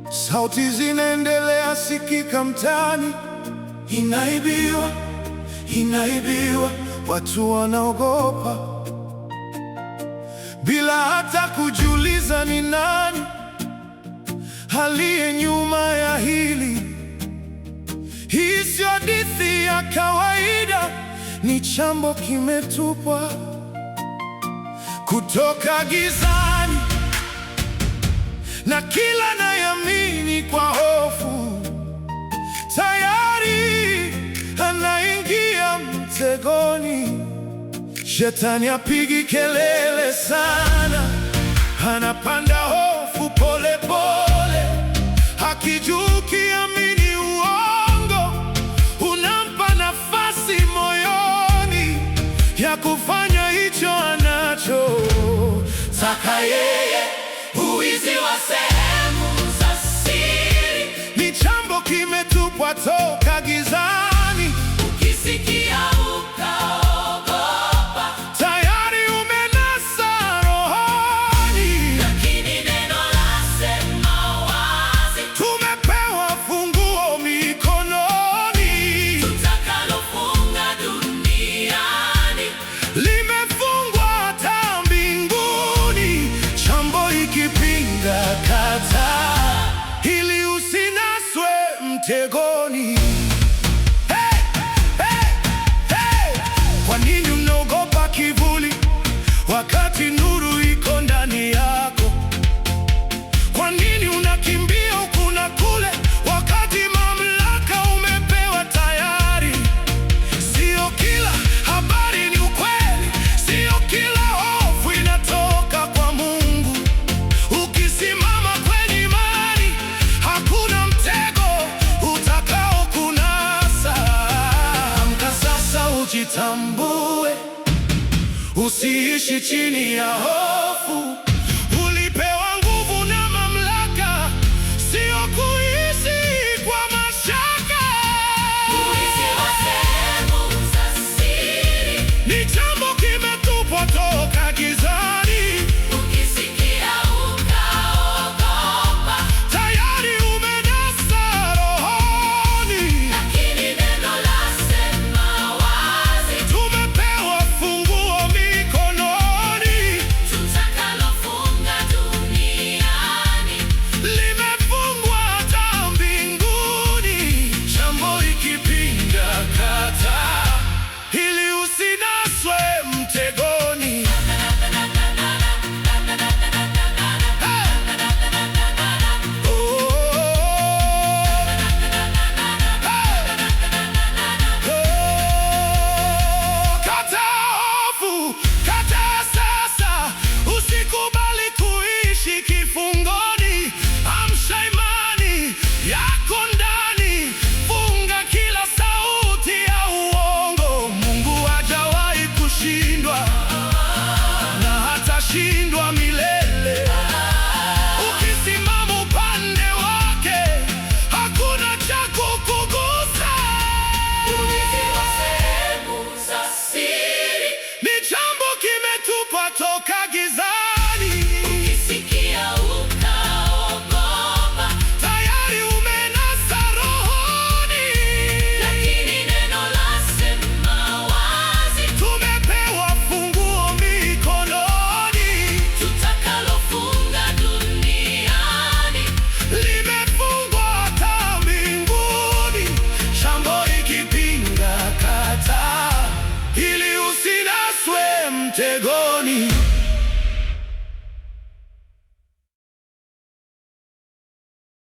Sauti zinaendelea sikika mtaani, inaibiwa, inaibiwa. Watu wanaogopa bila hata kujiuliza ni nani aliye nyuma ya hili. Hii sio hadithi ya kawaida, ni chambo kimetupwa kutoka gizani, na kila anayemini kwa hofu tayari anaingia mtegoni. Shetani apigi kelele sana, anapanda hofu pole pole, akijua ukiamini uongo unampa nafasi moyoni ya kufanya hicho anachotaka yeye. Uwizi wa sehemu za siri ni chambo kimetupwa toka gizani. Ukisikia ukaogopa, tayari umenasa rohoni, lakini neno lasema wazi, tumepewa funguo mikononi. Tutakalofunga duniani limefungwa hata mbinguni. Chambo ikipinga kata, ili usinaswe mtegoni. Kwa nini unaogopa kivuli wakati nuru iko ndani yako? Kwa nini unakimbia huku na kule wakati mamlaka umepewa tayari? Sio kila habari ni ukweli, sio kila hofu inatoka kwa Mungu. Ukisimama kwenye imani, hakuna mtego utakao kunasa. Amka sasa, ujitambue, usiishi chini ya hofu.